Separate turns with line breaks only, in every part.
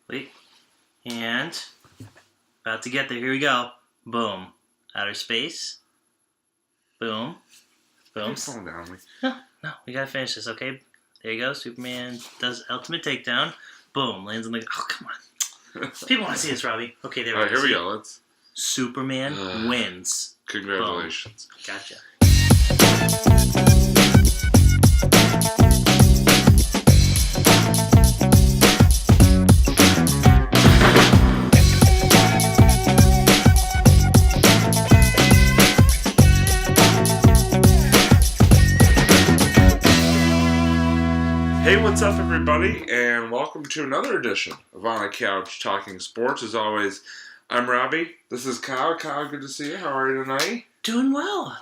Wait. And about to get there. Here we go. Boom. Outer space. Boom. Boom.
Calm down.
No. We gotta finish this, okay? There you go. Superman does ultimate takedown. Boom. Lands on the... Oh, come on. People want to see this, Robbie. Okay, there we go.
All right, here we go. Let's...
Superman wins.
Congratulations.
Boom. Gotcha.
Hey, what's up, everybody, and welcome to another edition of On a Couch Talking Sports. As always, I'm Robbie. This is Kyle. Kyle, good to see you. How are you tonight?
Doing well.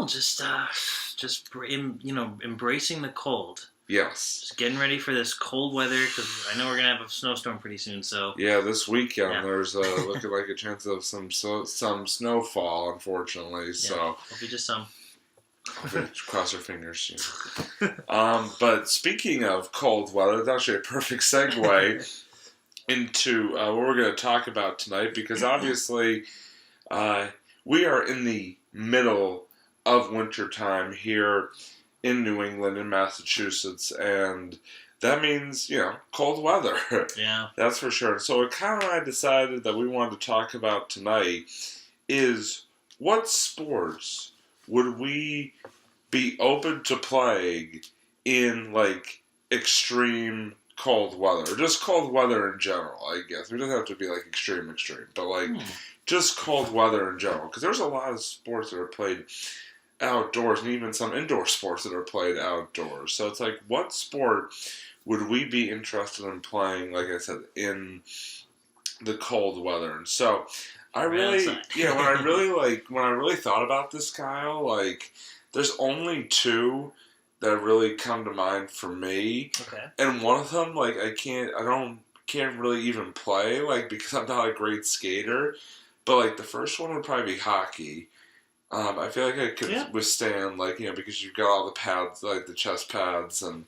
Just embracing the cold.
Yes.
Just getting ready for this cold weather because I know we're gonna have a snowstorm pretty soon. So
yeah, this weekend there's looking like a chance of some snowfall, unfortunately. So
hopefully just some.
Cross our fingers. But speaking of cold weather, it's actually a perfect segue into what we're going to talk about tonight, because obviously we are in the middle of wintertime here in New England, in Massachusetts, and that means, cold weather.
Yeah.
That's for sure. So what Kyle and I decided that we wanted to talk about tonight is what sports would we be open to playing in, extreme cold weather? Or just cold weather in general, I guess. It doesn't have to be, extreme, but, just cold weather in general. Because there's a lot of sports that are played outdoors, and even some indoor sports that are played outdoors. So it's what sport would we be interested in playing, like I said, in the cold weather? And so I really, when I really thought about this, Kyle, there's only two that really come to mind for me.
Okay.
And one of them, I can't really even play, because I'm not a great skater. But, the first one would probably be hockey. I feel like I could withstand, because you've got all the pads, the chest pads and,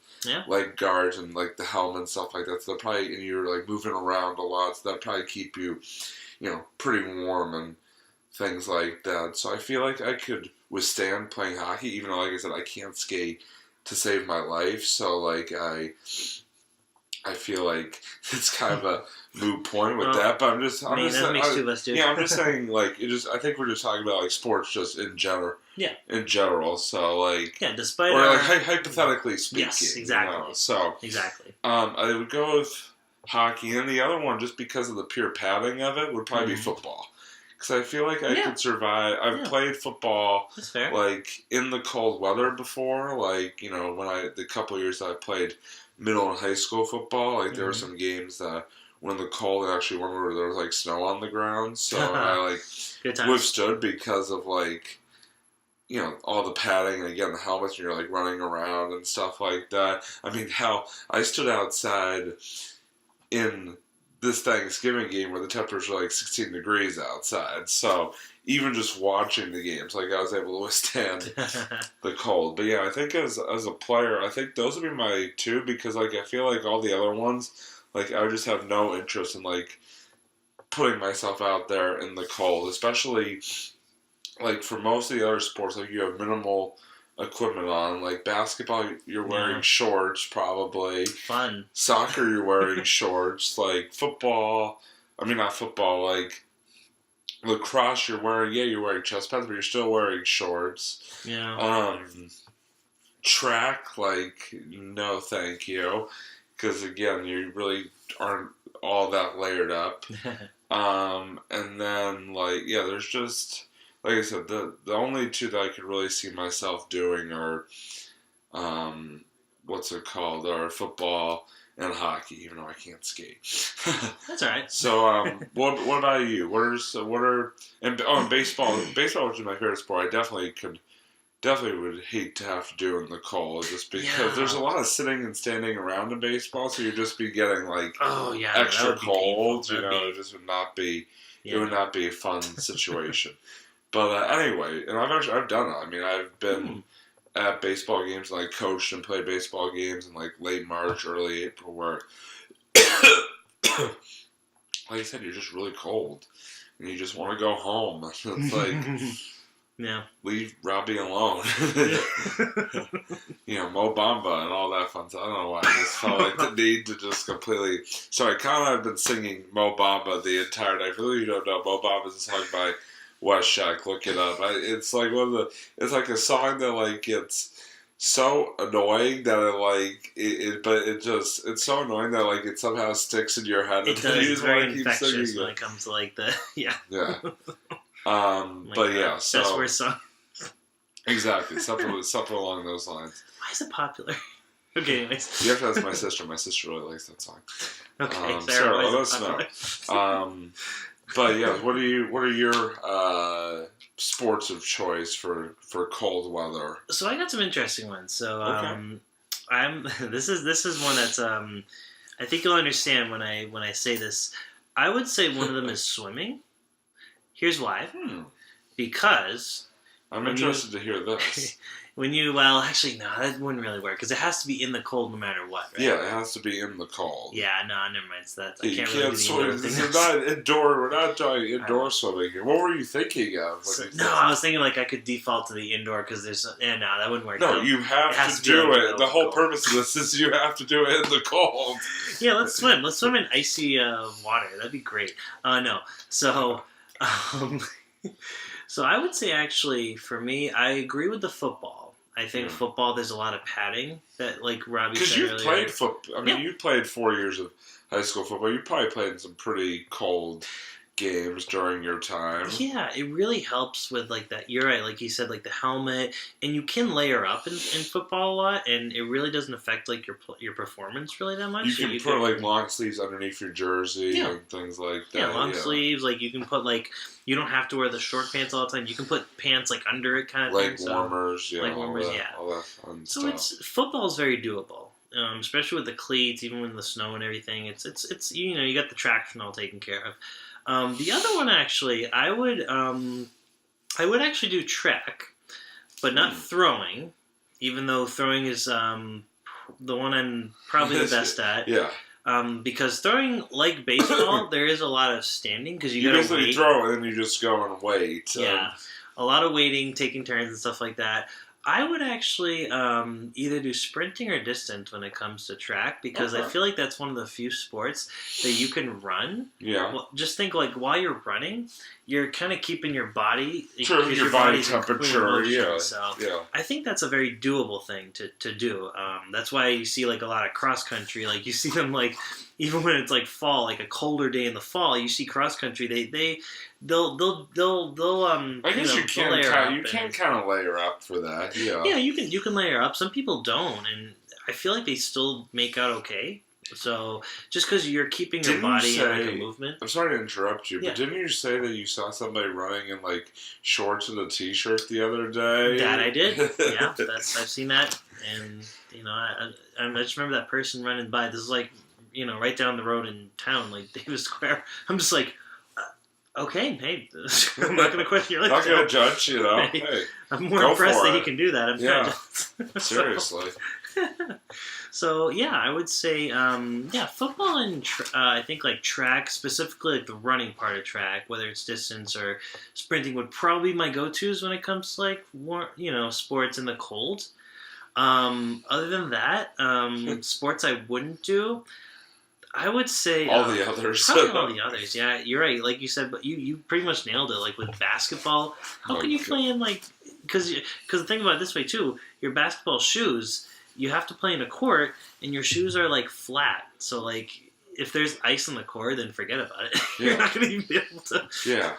guards and, the helmet and stuff like that. So probably, and you're, moving around a lot, so that'd probably keep you, pretty warm and things like that. So I feel like I could withstand playing hockey, even though, like I said, I can't skate to save my life. So, I feel like it's kind of a moot point with that. But I'm just saying, I think we're just talking about, sports just in general.
Yeah.
In general. So,
despite
hypothetically speaking.
Yes, exactly.
So,
exactly.
I would go with hockey, and the other one, just because of the pure padding of it, would probably be football. Because I feel like I could survive. I've played football,
that's fair,
in the cold weather before. When the couple of years that I played middle and high school football, there were some games that when the cold, and actually one where there was snow on the ground. So I withstood because of all the padding, and again the helmets, and you're running around and stuff like that. I mean, hell, I stood outside in this Thanksgiving game where the temperatures were 16 degrees outside. So even just watching the games, I was able to withstand the cold. But yeah, I think as a player, I think those would be my two, because I feel like all the other ones, I would just have no interest in putting myself out there in the cold, especially for most of the other sports, you have minimal equipment on. Basketball, you're wearing shorts probably.
Fun.
Soccer, you're wearing shorts. Football, not football, lacrosse, you're wearing chest pads, but you're still wearing shorts.
Yeah.
Track, no thank you. Because again, you really aren't all that layered up. And then, there's just, like I said, the only two that I could really see myself doing are, are football and hockey, even though I can't skate.
That's all right.
So, what about you? And baseball, which is my favorite sport, I definitely would hate to have to do in the cold, just because there's a lot of sitting and standing around in baseball, so you'd just be getting, extra cold, it just would not be, it would not be a fun situation. But anyway, and I've done it. I've been at baseball games, and coached and played baseball games in late March, early April, where like I said, you're just really cold. And you just want to go home. It's like,
yeah.
leave Robbie alone. Mo Bamba and all that fun stuff. I don't know why. I just felt like the need to just completely... Sorry, Kyle and I have been singing Mo Bamba the entire night. For those of you who don't know, Mo Bamba is a song by West Shack. Look it up. It's like it's like a song that like it's so annoying that it's so annoying that like it somehow sticks in your head.
It does. It's very infectious when it comes to like the yeah.
But yeah, so
best worst song.
Exactly, something along those lines.
Why is it popular? Okay, anyways.
You have to ask my sister. My sister really likes that song.
Okay,
Sarah, let us know. But yeah, what are your sports of choice for cold weather?
So I got some interesting ones. So
okay.
this is one that's I think you'll understand when I say this. I would say one of them is swimming. Here's why. Because
I'm interested to hear this.
Actually, no, that wouldn't really work because it has to be in the cold no matter what, right?
Yeah, it has to be in the cold.
Yeah, no, never mind. So that's,
you can't swim. We're not talking indoor swimming here. What were you thinking of?
I was thinking like I could default to the indoor because there's... no, that wouldn't work.
No, you have to do it. The whole purpose of this is you have to do it in the cold.
Yeah, let's swim. Let's swim in icy water. That'd be great. No. So... So I would say actually, for me, I agree with the football. I think football, there's a lot of padding that, like Robbie said earlier.
Because you played football. I mean, you played 4 years of high school football. You probably played in some pretty cold games during your time.
Yeah, it really helps with like that. You're right, like you said, like the helmet, and you can layer up in football a lot, and it really doesn't affect like your performance really that much.
You can put like long sleeves underneath your jersey and things like that.
Yeah, long sleeves. Like you can put like you don't have to wear the short pants all the time. You can put pants like under it, kind of
leg
thing.
Warmers,
leg warmers,
all that fun
so
stuff.
Football's very doable. Especially with the cleats, even with the snow and everything, it's you got the traction all taken care of. The other one actually, I would actually do track, but not throwing, even though throwing is the one I'm probably the best at.
Yeah.
Because throwing like baseball, there is a lot of standing because you gotta
basically
wait.
Throw and then you just go and wait.
Yeah, a lot of waiting, taking turns and stuff like that. I would actually either do sprinting or distance when it comes to track because I feel like that's one of the few sports that you can run.
Yeah.
Well, just think like while you're running, you're kind of keeping your body.
Sure, your body temperature. Yeah.
So I think that's a very doable thing to do. That's why you see like a lot of cross country. Like you see them like even when it's like fall, like a colder day in the fall, you see cross country. They'll
I guess you can kind of layer up for that. Yeah.
Yeah, you can layer up. Some people don't, and I feel like they still make out okay. So just because you're keeping your body in like a movement.
I'm sorry to interrupt you, but didn't you say that you saw somebody running in like shorts and a t-shirt the other day?
That I did. Yeah, I've seen that, and I just remember that person running by. This is like right down the road in town, like Davis Square. I'm just like. Okay, hey, I'm not going to question your
not going to judge, Hey,
I'm more impressed that he can do that. I'm
seriously.
So, yeah, I would say, football and I think like track, specifically like the running part of track, whether it's distance or sprinting, would probably be my go-tos when it comes to like sports in the cold. Other than that, sports I wouldn't do. I would say
all the others.
Probably all the others. Yeah, you're right. Like you said, but you pretty much nailed it. Like with basketball, how can you play in like because the thing about it this way too, your basketball shoes, you have to play in a court, and your shoes are like flat. So like if there's ice on the court, then forget about it. You're not going to even be able to.
Yeah.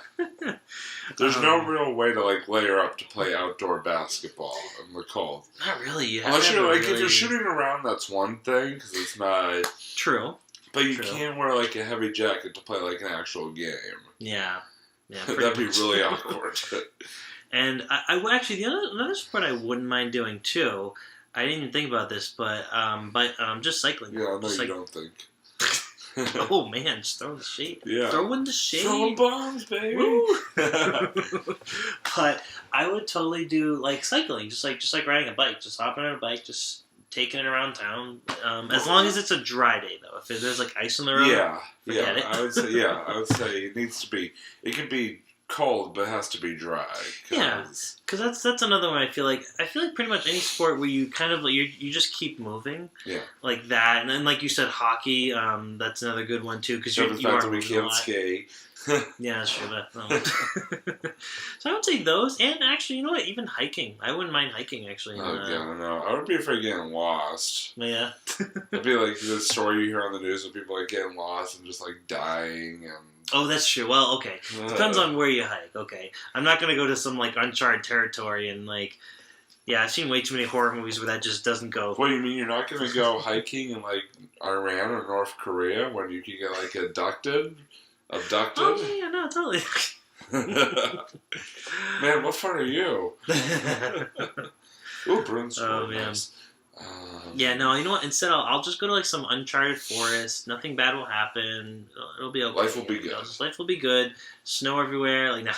There's no real way to like layer up to play outdoor basketball in the cold.
Not really.
Unless you're like if you're shooting around, that's one thing because it's not
true.
But you can't wear like a heavy jacket to play like an actual game.
Yeah.
That'd be really awkward.
And I actually another sport I wouldn't mind doing too. I didn't even think about this, but just cycling.
Yeah, I know you don't think.
Oh man, just throw the shade.
Yeah.
Throw in the shade.
Throw bombs, baby.
But I would totally do like cycling, just like riding a bike. Just hop on a bike, just taking it around town. As long as it's a dry day, though. If there's like ice on the road, forget it.
I would say it needs to be. It can be cold, but it has to be dry.
Because that's another one. I feel like pretty much any sport where you kind of you just keep moving.
Yeah.
Like that, and then like you said, hockey. That's another good one too. Because you are
that we can't skate.
Yeah, that's true. So I would say those, and actually, you know what? Even hiking. I wouldn't mind hiking, actually.
Oh, God, no. I would be afraid of getting lost.
Yeah.
It'd be like the story you hear on the news of people like getting lost and just like dying. And
oh, that's true. Well, okay. Depends on where you hike. Okay. I'm not going to go to some like uncharted territory and like, yeah, I've seen way too many horror movies where that just doesn't go.
What do you mean you're not going to go hiking in like Iran or North Korea when you can get like abducted?
Oh, yeah, no, totally.
Man, what fun are you? Ooh, Bruins.
Oh, man. Yeah, no, you know what? Instead, I'll just go to like some uncharted forest. Nothing bad will happen. It'll be okay.
Life will be good.
Life will be good. Snow everywhere. Like now,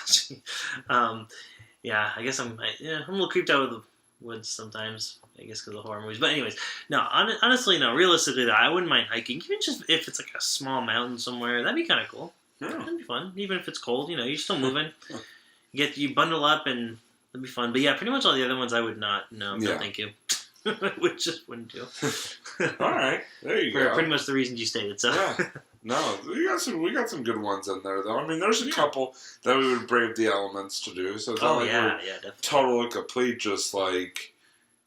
yeah. I guess I'm a little creeped out with the woods sometimes. I guess because of horror movies. But anyways, no. Honestly, no. Realistically, though, I wouldn't mind hiking. Even just if it's like a small mountain somewhere, that'd be kind of cool.
Yeah.
That'd be fun. Even if it's cold, you're still moving. You bundle up and it'd be fun. But yeah, pretty much all the other ones I would not. No, thank you. Which just wouldn't do.
All right, there you go.
Pretty much the reasons you stated. So
yeah, no, we got some good ones in there though. I mean, there's a couple that we would brave the elements to do. So it's not like we're
definitely.
Total and complete, just like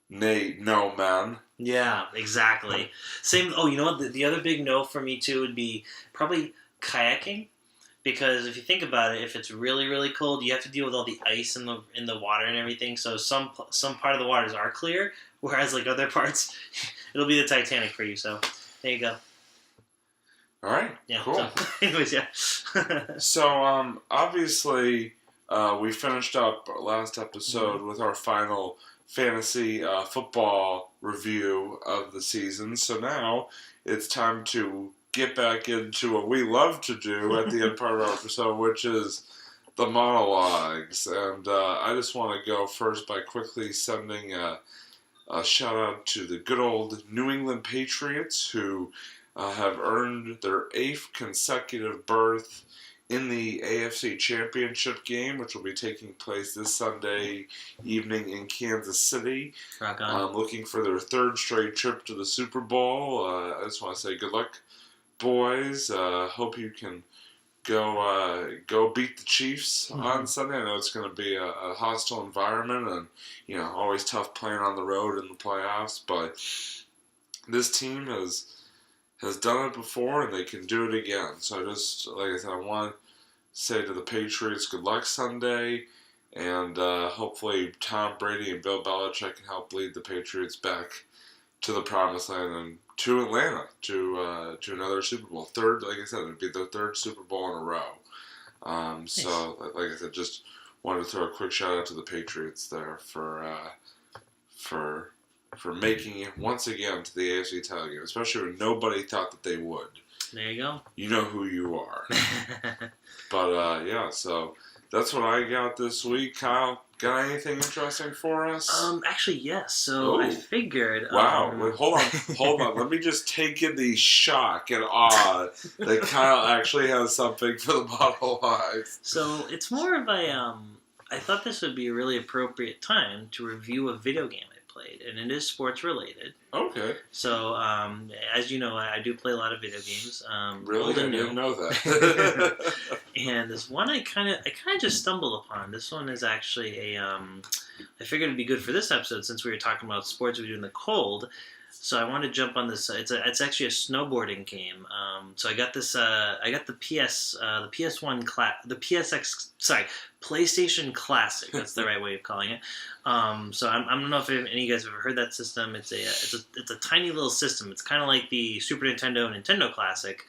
no man.
Yeah, exactly. Same. Oh, you know what? The other big no for me too would be probably kayaking. Because if you think about it, if it's really, really cold, you have to deal with all the ice in the water and everything. So some part of the waters are clear, whereas like other parts, it'll be the Titanic for you. So there you go.
All right.
Yeah.
Cool.
So, anyways, yeah.
So obviously, we finished up our last episode with our final fantasy football review of the season. So now it's time to get back into what we love to do at the end part of our episode, which is the monologues. And I just want to go first by quickly sending a shout out to the good old New England Patriots, who have earned their 8th consecutive berth in the AFC Championship game, which will be taking place this Sunday evening in Kansas City.
Rock on.
Looking for their 3rd straight trip to the Super Bowl. I just want to say good luck, boys. Hope you can go beat the Chiefs on Sunday. I know it's going to be a hostile environment and, always tough playing on the road in the playoffs, but this team has done it before and they can do it again. So like I said, I want to say to the Patriots, good luck Sunday, and hopefully Tom Brady and Bill Belichick can help lead the Patriots back to the promised land and to Atlanta, to another Super Bowl. 3rd, like I said, it'd be their 3rd Super Bowl in a row. Nice. So, like I said, just wanted to throw a quick shout out to the Patriots there for making it once again to the AFC title game, especially when nobody thought that they would.
There you go.
You know who you are. But yeah, so that's what I got this week. Kyle, got anything interesting for us?
Actually, yes. So I figured.
Wow. Wait, hold on. Let me just take in the shock and awe that Kyle actually has something for the monologues.
So it's more of a. I thought this would be a really appropriate time to review a video game I played, and it is sports related.
Okay.
So, as you know, I do play a lot of video games.
Really? I didn't know that.
And this one I kind of just stumbled upon. This one is actually I figured it'd be good for this episode since we were talking about sports we do in the cold. So I want to jump on this. It's actually a snowboarding game. So I got this. I got the PS1 the PSX. Sorry, PlayStation Classic. That's the right way of calling it. So I don't know if any of you guys have ever heard that system. It's a tiny little system. It's kind of like the Super Nintendo Nintendo Classic,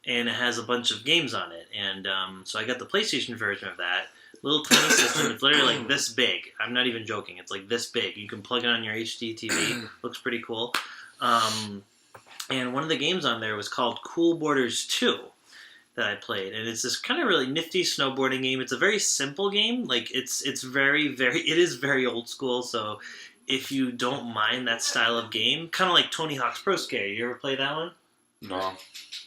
and it has a bunch of games on it. And so I got the PlayStation version of that. Little tiny system. It's literally like this big. I'm not even joking. It's like this big. You can plug it on your HD TV. Looks pretty cool. And one of the games on there was called Cool Borders 2 that I played. And it's this kind of really nifty snowboarding game. It's a very simple game. Like it is very old school. So if you don't mind that style of game, kind of like Tony Hawk's Pro Skater. You ever play that one?
No.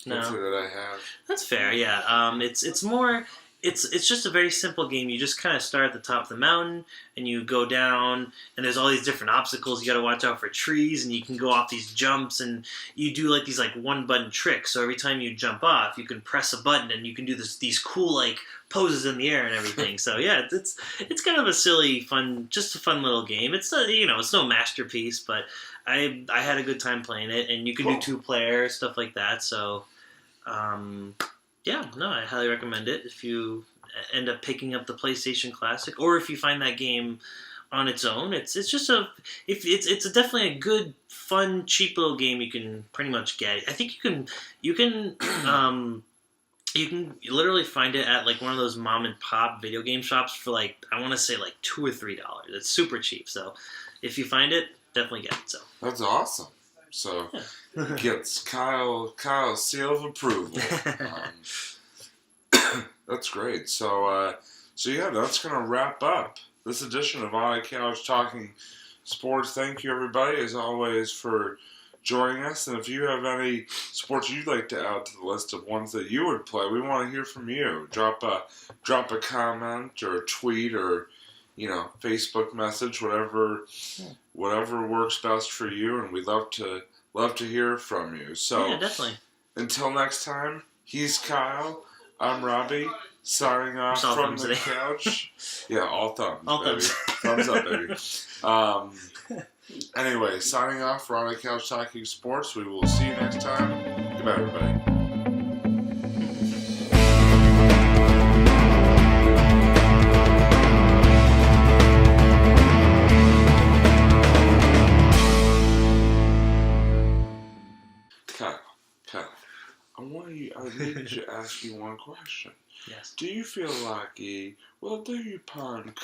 No.
Hopefully that I have.
That's fair, yeah. It's more it's just a very simple game. You just kind of start at the top of the mountain and you go down, and there's all these different obstacles. You got to watch out for trees, and you can go off these jumps, and you do like these like one button tricks. So every time you jump off, you can press a button, and you can do these cool like poses in the air and everything. So yeah, it's kind of a silly, fun, just a fun little game. It's not, it's no masterpiece, but I had a good time playing it, and you can do 2-player stuff like that. So. Yeah, no, I highly recommend it if you end up picking up the PlayStation Classic, or if you find that game on its own. It's it's definitely a good, fun, cheap little game you can pretty much get. I think you can you can literally find it at like one of those mom and pop video game shops for like, I want to say like $2 or $3. It's super cheap. So if you find it, definitely get it. So
that's awesome. So gets Kyle's seal of approval. That's great. So yeah, that's gonna wrap up this edition of On a Couch Talking Sports. Thank you, everybody, as always, for joining us. And if you have any sports you'd like to add to the list of ones that you would play, we want to hear from you. Drop a comment or a tweet or Facebook message, whatever works best for you, and we'd love to hear from you. So
yeah, definitely.
Until next time, he's Kyle, I'm Robbie, signing off from the couch. Yeah, all thumbs.
All
baby. Thumbs up, baby. Anyway, signing off, we're on the couch talking sports. We will see you next time. Goodbye, everybody. Kyle, I need to ask you one question.
Yes.
Do you feel lucky? Well, do you, punk?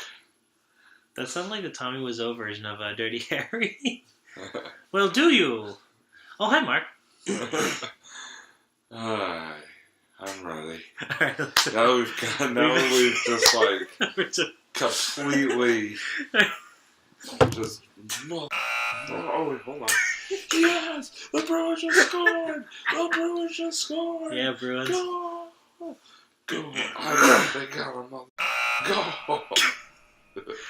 That sounds like the Tommy Wiseau version of Dirty Harry. Well, do you? Oh, hi, Mark.
Hi, I'm ready.
All right,
Now we've just like completely just. Oh, wait, hold on. Yes! The Bruins just scored! The Bruins just scored!
Yeah, Bruins.
Go! Go! I got them. Go!